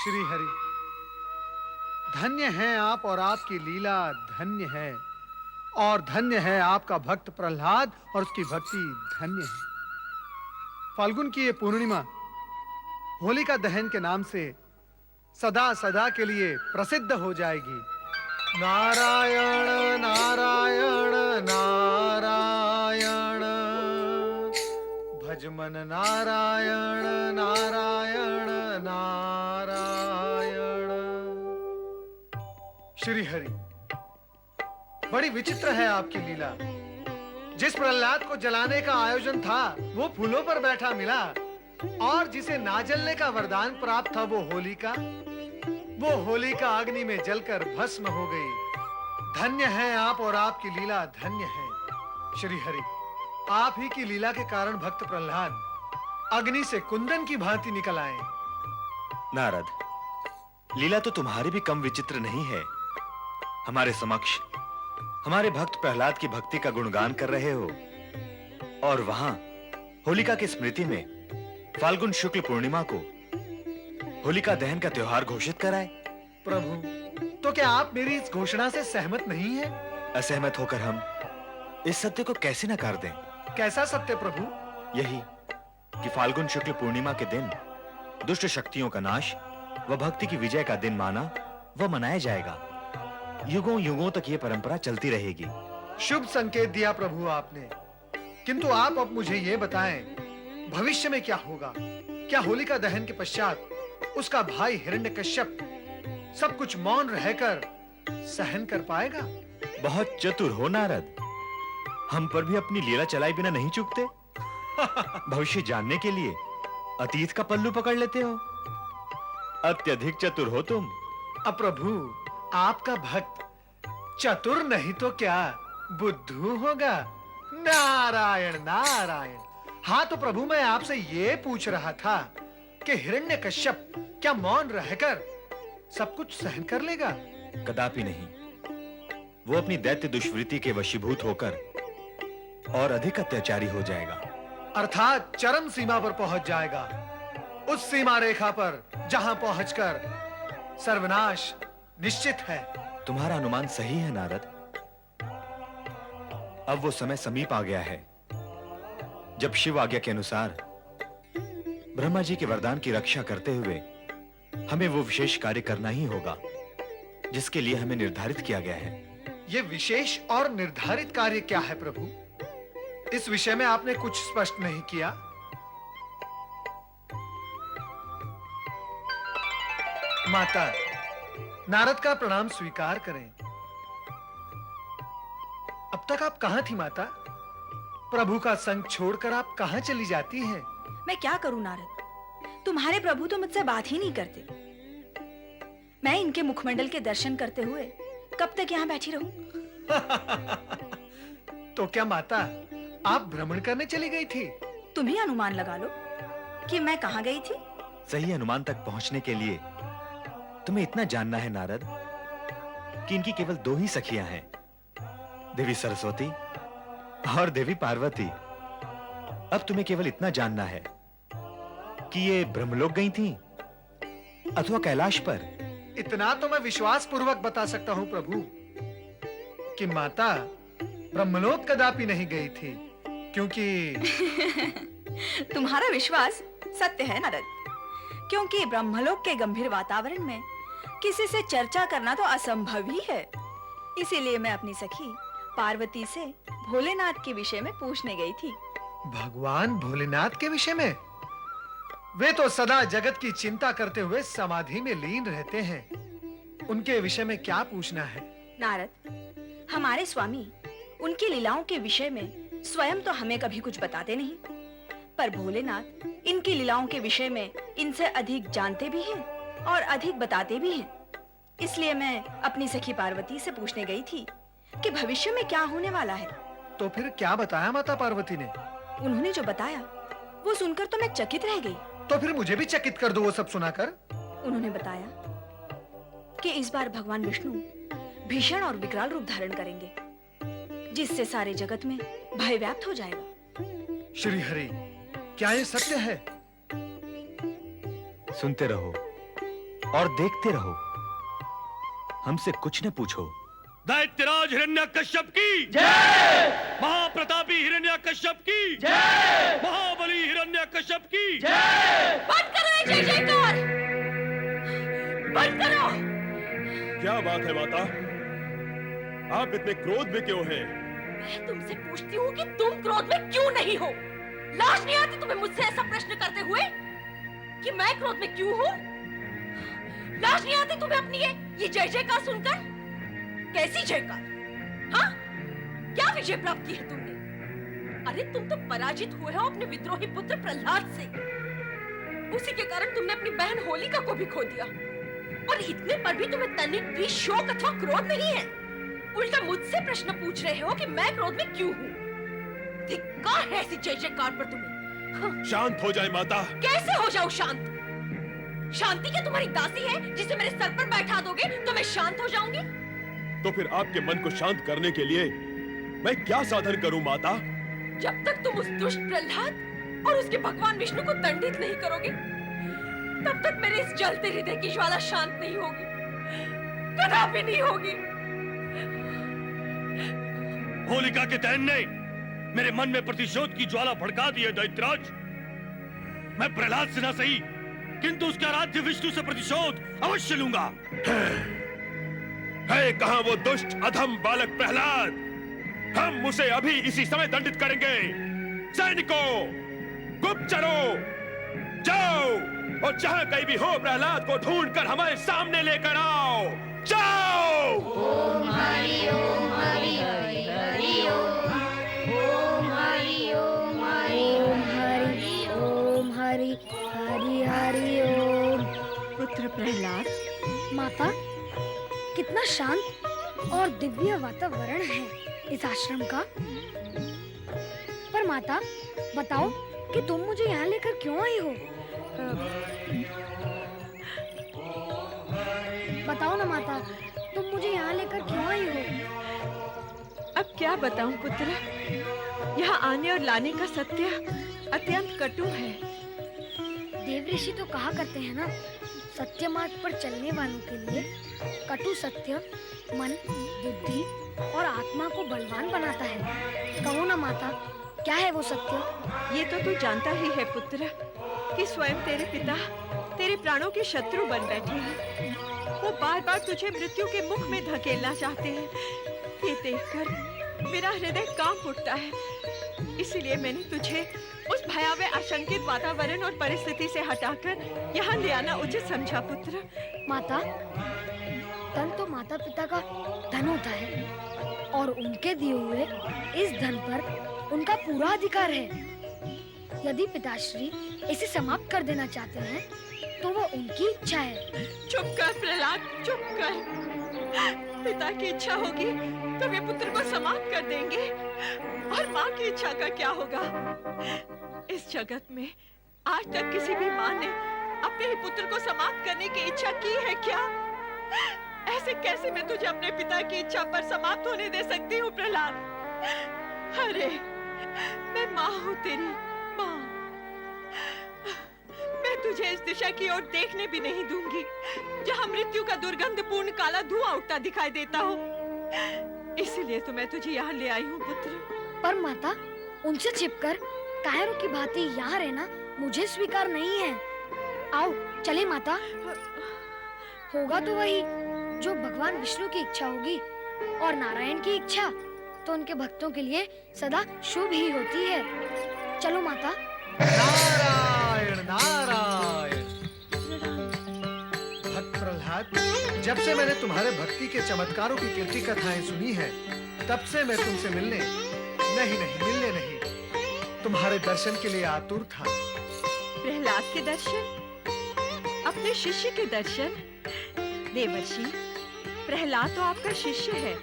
श्री हरि, धन्य हैं आप और आपकी लीला धन्य है, और धन्य है आपका भक्त प्रहलाद और उसकी भक्ति धन्य है। फाल्गुन की ये पूर्णिमा होलिका दहन के नाम से सदा सदा के लिए प्रसिद्ध हो जाएगी। नारायण नारायण नारायण, भज मन नारायण नारायण नारायण। श्री हरि, बड़ी विचित्र है आपकी लीला। जिस प्रहलाद को जलाने का आयोजन था वो फूलों पर बैठा मिला, और जिसे ना जलने का वरदान प्राप्त था वो होलिका अग्नि में जलकर भस्म हो गई। धन्य है आप और आपकी लीला धन्य है। श्री हरि, आप ही की लीला के कारण भक्त प्रहलाद अग्नि से कुंदन की भांति निकल आए। नारद, लीला तो तुम्हारी भी कम विचित्र नहीं है। हमारे समक्ष हमारे भक्त प्रहलाद की भक्ति का गुणगान कर रहे हो, और वहां होलिका की स्मृति में फाल्गुन शुक्ल पूर्णिमा को होलिका दहन का त्योहार घोषित कराए। प्रभु, तो क्या आप मेरी इस घोषणा से सहमत नहीं हैं? असहमत होकर हम इस सत्य को कैसे नकार दें? कैसा सत्य प्रभु? यही कि फाल्गुन शुक्ल पूर्णिमा के दिन दुष्ट शक्तियों का नाश व भक्ति की विजय का दिन माना व मनाया जाएगा। युगों युगों तक ये परंपरा चलती रहेगी। शुभ संकेत दिया प्रभु आपने, किंतु आप अब मुझे ये बताएं, भविष्य में क्या होगा? क्या होलिका दहन के पश्चात उसका भाई हिरण्यकश्यप सब कुछ मौन रहकर सहन कर पाएगा? बहुत चतुर हो नारद, हम पर भी अपनी लीला चलाए बिना नहीं चूकते। भविष्य जानने के लिए अतीत का पल्लू पकड़ लेते हो। अत्यधिक चतुर हो तुम। अब प्रभु, आपका भक्त चतुर नहीं तो क्या बुद्धू होगा? नारायण नारायण। हाँ तो प्रभु, मैं आपसे ये पूछ रहा था कि हिरण्यकश्यप क्या मौन रहकर सब कुछ सहन कर लेगा? कदापि नहीं। वो अपनी दैत्य दुष्वृत्ति के वशीभूत होकर और अधिक अत्याचारी हो जाएगा, अर्थात चरम सीमा पर पहुंच जाएगा, उस सीमा रेखा पर जहां पहुंचकर सर्वनाश निश्चित है। तुम्हारा अनुमान सही है नारद। अब वो समय समीप आ गया है जब शिव आज्ञा के अनुसार ब्रह्मा जी के वरदान की रक्षा करते हुए हमें वो विशेष कार्य करना ही होगा जिसके लिए हमें निर्धारित किया गया है। ये विशेष और निर्धारित कार्य क्या है प्रभु? इस विषय में आपने कुछ स्पष्ट नहीं किया। माता, नारद का प्रणाम स्वीकार करें। अब तक आप कहां थी माता? प्रभु का संग छोड़कर आप कहां चली जाती हैं? मैं क्या करूं नारद, तुम्हारे प्रभु तो मुझसे बात ही नहीं करते। मैं इनके मुखमंडल के दर्शन करते हुए कब तक यहाँ बैठी रहूं? तो क्या माता, आप भ्रमण करने चली गई थी? तुम ही अनुमान लगा लो कि मैं कहां गई थी। सही अनुमान तक पहुंचने के लिए तुम्हें इतना जानना है नारद कि इनकी केवल दो ही सखियां हैं, देवी सरस्वती और देवी पार्वती। अब तुम्हें केवल इतना जानना है कि ये ब्रह्मलोक गई थीं अथवा कैलाश पर। इतना तो मैं विश्वास पूर्वक बता सकता हूं प्रभु कि माता ब्रह्मलोक कदापि नहीं गई थी, क्योंकि तुम्हारा विश्वास सत्य है नारद, क्योंकि ब्रह्मलोक के गंभीर वातावरण में किसी से चर्चा करना तो असंभव ही है। इसीलिए मैं अपनी सखी पार्वती से भोलेनाथ के विषय में पूछने गई थी। भगवान भोलेनाथ के विषय में? वे तो सदा जगत की चिंता करते हुए समाधि में लीन रहते हैं। उनके विषय में क्या पूछना है? नारद, हमारे स्वामी उनकी लीलाओं के विषय में स्वयं तो हमें कभी कुछ बताते नहीं, पर भोलेनाथ इनकी लीलाओं के विषय में इनसे अधिक जानते भी हैं और अधिक बताते भी हैं। इसलिए मैं अपनी सखी पार्वती से पूछने गई थी कि भविष्य में क्या होने वाला है। तो फिर क्या बताया माता पार्वती ने? उन्होंने जो बताया वो सुनकर तो मैं चकित रह गई। तो फिर मुझे भी चकित कर दो वो सब सुनाकर। उन्होंने बताया कि इस बार भगवान विष्णु भीषण और विकराल रूप धारण करेंगे, जिससे सारे जगत में भय व्याप्त हो जाएगा। श्री हरि, क्या ये सत्य है? सुनते रहो, और देखते रहो, हमसे कुछ न पूछो। दैत्यराज हिरण्यकश्यप की जय, महाप्रतापी हिरण्यकश्यप की जय, महाबली हिरण्यकश्यप की जय। बंद करो ये जय जयकार, बंद करो। क्या बात है माता, आप इतने क्रोध में क्यों हैं? मैं तुमसे पूछती हूँ कि तुम क्रोध में क्यों नहीं हो? लाज नहीं आती तुम्हें मुझसे ऐसा प्रश्न करते हुए कि मैं क्रोध में क्यों हूँ? लाज नहीं आती तुम्हें अपनी ये जय जयकार सुनकर? कैसी जयकार? हाँ? क्या विजय प्राप्त की है तुमने? अरे तुम तो पराजित हुए हो अपने विद्रोही पुत्र प्रहलाद से। उसी के कारण तुमने अपनी बहन होलिका को भी खो दिया, और इतने पर भी तुम्हें तनिक भी शोक अथवा क्रोध नहीं है। उल्टा मुझसे प्रश्न पूछ रहे हो कि मैं क्रोध में क्यों हूँ। धिक्कार है ऐसी जय जयकार पर तुम्हें। हाँ। शांत हो जाए माता। कैसे हो जाऊं शांत? शांति क्या तुम्हारी दासी है जिसे मेरे सर पर बैठा दोगे तो मैं शांत हो जाऊंगी? तो फिर आपके मन को शांत करने के लिए मैं क्या साधन करूं माता? जब तक तुम उस दुष्ट प्रहलाद और उसके भगवान विष्णु को दंडित नहीं करोगे, तब तक मेरे इस जलते हृदय की ज्वाला शांत नहीं होगी, कदापि नहीं होगी। होलिका के दहन ने मेरे मन में प्रतिशोध की ज्वाला भड़का दी है दैत्यराज। मैं प्रहलाद से ना सही, किंतु उसके आराध्य विष्णु से प्रतिशोध अवश्य लूंगा। है कहां वो दुष्ट अधम बालक प्रहलाद? हम उसे अभी इसी समय दंडित करेंगे। सैनिकों, गुप्तचरों, जाओ और जहां कहीं भी हो प्रहलाद को ढूंढकर हमारे सामने लेकर आओ। जाओ। ओम हरि ओम हरि हरि हरि ओम हरि ओम हरि ओम हरि ओम हरि हरि हरि ओम। पुत्र प्रहलाद, माता, कितना शांत और दिव्य वातावरण है इस आश्रम का। पर माता, बताओ कि तुम मुझे यहाँ लेकर क्यों आई हो? बताओ ना माता, तुम मुझे यहाँ लेकर क्यों आई हो? अब क्या बताऊं पुत्र, यहाँ आने और लाने का सत्य अत्यंत कटु है। देव ऋषि तो कहा करते हैं ना, सत्य मार्ग पर चलने वालों के लिए कटु सत्य मन, बुद्धि और आत्मा को बलवान बनाता है। कहो ना माता, क्या है वो सत्य? ये तो तू जानता ही है पुत्र कि स्वयं तेरे पिता तेरे प्राणों के शत्रु बन बैठे हैं। वो बार बार तुझे मृत्यु के मुख में धकेलना चाहते हैं। ये देखकर मेरा हृदय कांप उठता है। इसलिए मैंने तुझे उस भयावह आशंकित वातावरण और परिस्थिति से हटाकर यहाँ ले आना उचित समझा पुत्र। माता, धन तो माता पिता का धन होता है और उनके दिए हुए इस धन पर उनका पूरा अधिकार है। यदि पिताश्री इसे समाप्त कर देना चाहते हैं तो वो उनकी इच्छा है। चुप कर प्रहलाद, चुप कर। पिता की इच्छा होगी तो वे पुत्र को समाप्त कर देंगे, और माँ की इच्छा का क्या होगा? इस जगत में आज तक किसी भी माँ ने अपने ही पुत्र को समाप्त करने की इच्छा की है क्या? ऐसे कैसे मैं तुझे अपने पिता की इच्छा पर समाप्त होने दे सकती हूँ प्रहलाद? अरे मैं माँ हूँ, तेरी माँ। मैं तुझे इस दिशा की ओर देखने भी नहीं दूंगी जहाँ मृत्यु का दुर्गंधपूर्ण काला धुआं उठता दिखाई देता हो। इसलिए तो मैं तुझे यहाँ ले आई हूँ पुत्र। पर माता, उनसे छिपकर कायरों की भांति यहाँ रहना मुझे स्वीकार नहीं है। आओ चले माता। होगा तो वही जो भगवान विष्णु की इच्छा होगी, और नारायण की इच्छा तो उनके भक्तों के लिए सदा शुभ ही होती है। चलो माता। नारायण नारायण। भक्त प्रहलाद, जब से मैंने तुम्हारे भक्ति के चमत्कारों की कीर्ति कथाएं सुनी है, तब से मैं तुमसे मिलने नहीं तुम्हारे दर्शन के लिए आतुर था। प्रहलाद के दर्शन, अपने शिष्य के दर्शन। देवर्षि, प्रहलाद तो आपका शिष्य है,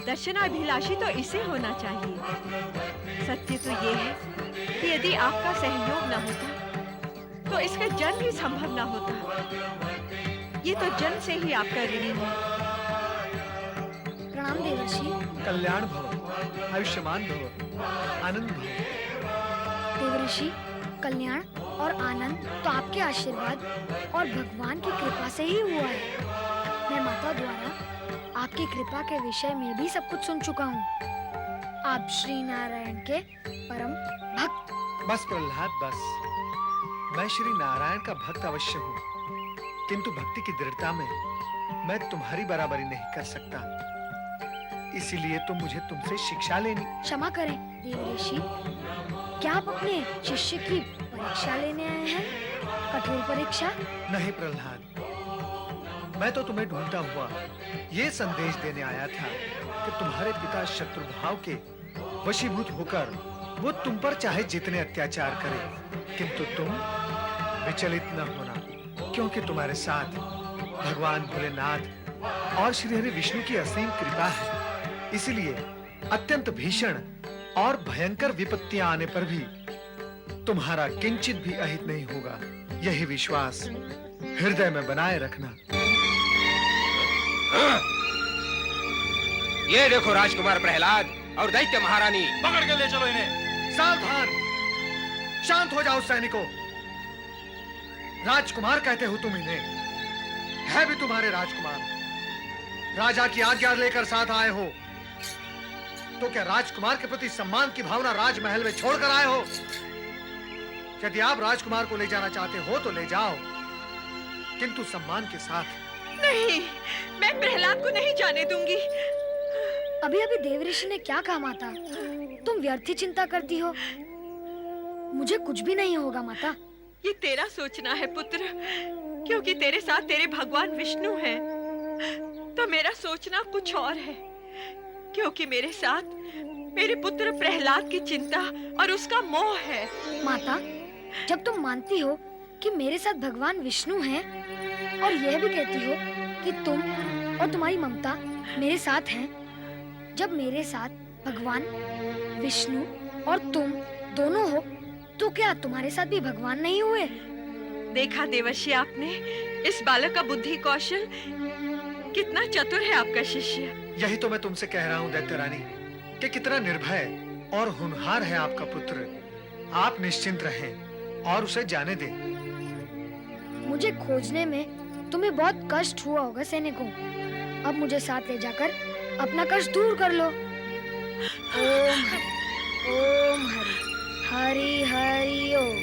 दर्शनाभिलाषी तो इसे होना चाहिए। सत्य तो ये है कि यदि आपका सहयोग न होता तो इसका जन्म ही संभव न होता। ये तो जन्म से ही आपका ऋणी है। प्रणाम देवर्षि। कल्याण भव, आयुष्मान भव, आनंद भव। देवर्षि, कल्याण और आनंद तो आपके आशीर्वाद और भगवान की कृपा से ही हुआ है। मैं माता द्वारा आपकी कृपा के विषय में भी सब कुछ सुन चुका हूँ। आप श्री नारायण के परम भक्त। बस प्रहलाद बस। मैं श्री नारायण का भक्त अवश्य हूँ, किंतु भक्ति की दृढ़ता में मैं तुम्हारी बराबरी नहीं कर सकता। इसीलिए तो मुझे तुमसे शिक्षा लेनी। क्षमा करें देव ऋषि, क्या आप अपने शिष्य की परीक्षा लेने आए हैं? कठोर परीक्षा? नहीं प्रहलाद, मैं तो तुम्हें ढूंढता हुआ ये संदेश देने आया था कि तुम्हारे पिता शत्रु भाव के वशीभूत होकर वो तुम पर चाहे जितने अत्याचार करे, किंतु तुम विचलित न होना, क्योंकि तुम्हारे साथ भगवान भोलेनाथ और श्री हरि विष्णु की असीम कृपा है। इसलिए अत्यंत भीषण और भयंकर विपत्तियां आने पर भी तुम्हारा किंचित भी अहित नहीं होगा। यही विश्वास हृदय में बनाए रखना। ये देखो राजकुमार प्रहलाद और दैत्य महारानी। पकड़ के ले चलो इन्हें। सावधान, शांत हो जाओ सैनिकों। राजकुमार कहते हो तुम इन्हें, है भी तुम्हारे राजकुमार। राजा की आज्ञा लेकर साथ आए हो, तो क्या राजकुमार के प्रति सम्मान की भावना राजमहल में छोड़कर आए हो? यदि आप राजकुमार को ले जाना चाहते हो तो ले जाओ, किंतु सम्मान के साथ। नहीं, मैं प्रहलाद को नहीं जाने दूंगी। अभी अभी देव ऋषि ने क्या कहा माता? तुम व्यर्थ ही चिंता करती हो। मुझे कुछ भी नहीं होगा माता। ये तेरा सोचना है पुत्र, क्योंकि तेरे साथ तेरे भगवान विष्णु हैं। तो मेरा सोचना कुछ और है, क्योंकि मेरे साथ मेरे पुत्र प्रहलाद की चिंता और उसका मोह है। माता, जब तुम मानती हो कि मेरे साथ भगवान विष्णु हैं और यह भी कहती हो कि तुम और तुम्हारी ममता मेरे साथ हैं, जब मेरे साथ भगवान विष्णु और तुम दोनों हो, तो क्या तुम्हारे साथ भी भगवान नहीं हुए? देखा देवर्षि आपने, इस बालक का बुद्धि कौशल, कितना चतुर है आपका शिष्य। यही तो मैं तुमसे कह रहा हूं दैत्य रानी, कि कितना निर्भय और होनहार है आपका पुत्र। आप निश्चिंत रहें और उसे जाने दें। मुझे खोजने में तुम्हें बहुत कष्ट हुआ होगा सैनिकों। अब मुझे साथ ले जाकर अपना कष्ट दूर कर लो। ओम हरि, हरि हरि ओम।